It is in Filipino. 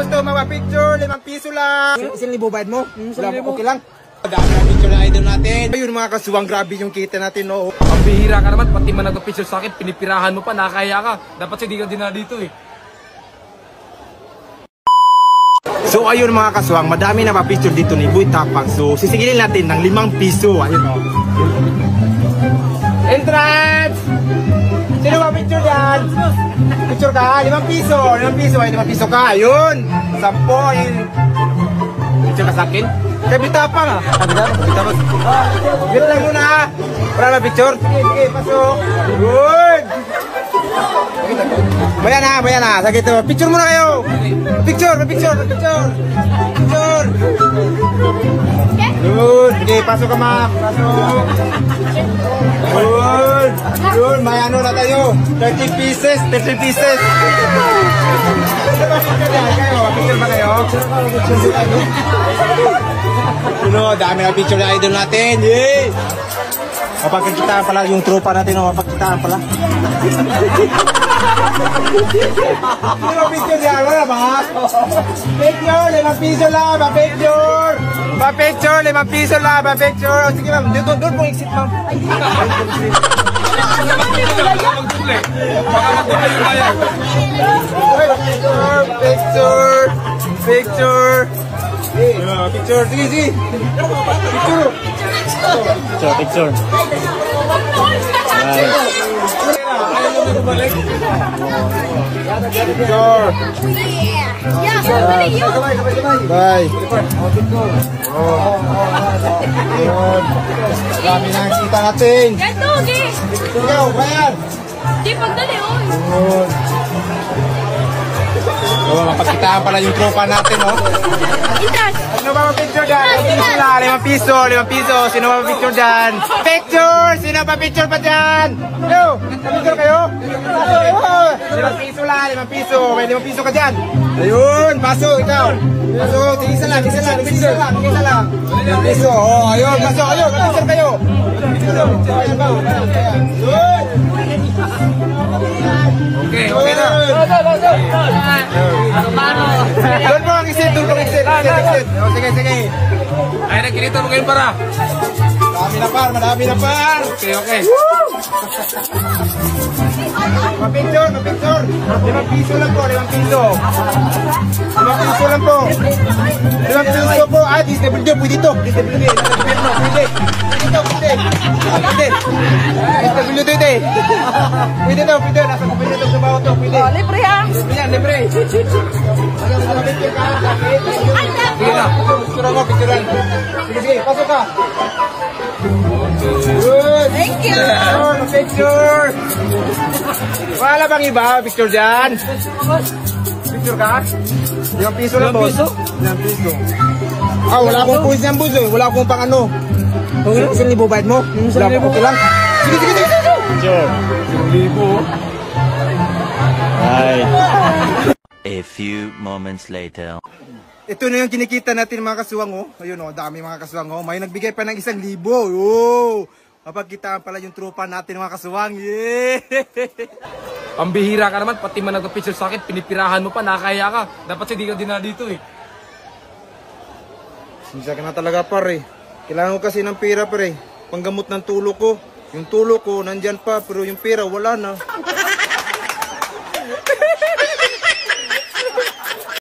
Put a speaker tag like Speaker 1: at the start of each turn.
Speaker 1: gusto mapapicture, 5 piso lang. 1,000 bayad mo? Okay lang. Dami na picture na idol natin. Ayun mga kasuwang, grabe yung kita natin, no?
Speaker 2: Ang bihira ka naman, pati man nagpa-picture sa akin, pinipirahan mo pa, nakakaya ka. Dapat hindi ka din na dito eh.
Speaker 1: So ayun mga kasuwang, madami na pa-picture dito ni Boy Tapang. So sisigilin natin ng 5 piso. Ayun, no? Entrance! Sino ba picture dyan? Picture ka? 5 piso. 5 piso. Ay, 5 piso ka. Ayun. 10. Ayun. Picture ka sa akin? Kaya Bitapang ah. Bitapang. Gano'n lang muna ha. Para na picture. Sige, pasok. Good. Bayan ha. Sige ito. Picture muna kayo. Picture. Good. Sige, pasok ka ma. Pasok. Good. Good. May ano na tayo. 30 pieces. Picture ba kayo? Dami na picture na idol natin. Yay! Mapagkitaan pala yung tropa natin. Mapagkitaan pala. Sino picture niya? Wala ba? Picture! 5 piso lang! Picture! 5 piso lang! Picture! Sige ma'am, doon pong exit ma'am. Picture! Sige! Picture! Bye! Dami na ang kita natin! Ikaw, bayan!
Speaker 3: Di pagdali, oy!
Speaker 1: Mapagkitaan pala yung tropa natin, no? Sino ba mapicture dyan? 5 piso. Sino ba mapicture dyan? Picture! Sino ba picture pa dyan? Yo! Napicture kayo? 5 piso lang, 5 piso. May 5 piso ka dyan. Ayun, pasok, ikaw. Pasok, isa lang. 5 piso. Oh, ayun, pasok. Ayun, mapicture kayo.
Speaker 2: Okay na.
Speaker 1: Doon mo ang exit. Sige.
Speaker 2: Ay, nagkinito mo kayo para.
Speaker 1: Madami na par.
Speaker 2: Okay.
Speaker 1: Mapicture. 5 piso lang po, 5 piso. 5 piso lang po. 5 piso po. Ah, DSWD, pwede ito. DSWD, pwede. Pwede ito. Nasa kumpanya ito sa bawah ito. Pwede.
Speaker 3: Libre ha?
Speaker 1: Libre. Sige na. Picturean. Sige, pasok ka. Good.
Speaker 3: Thank you.
Speaker 1: Picture. Wala bang iba? Picture dyan. Picture ka? 5 piso lang, boss. 5 piso. Ah, wala akong puwis ng bus eh. Wala akong pang ano. 1,000 bayad mo? Okay lang. Sige.
Speaker 2: Picture. 1,000. Ay.
Speaker 4: A few moments later.
Speaker 1: Ito na yung kinikita natin mga kasuwang, oh. Ayun, oh, dami mga kasuwang, oh. May nagbigay pa ng 1,000. Oh! Mapagkitaan pala yung tropa natin mga kasuwang. Yeah!
Speaker 2: Ang bihira ka naman, pati man nagpa-picture sa akin, pinipirahan mo pa, nakakaya ka. Dapat hindi ka din na dito eh.
Speaker 1: Sinsa ka na talaga pare. Kailangan ko kasi ng pera pare. Panggamot ng tulo ko. Yung tulo ko nandyan pa pero yung pera wala na.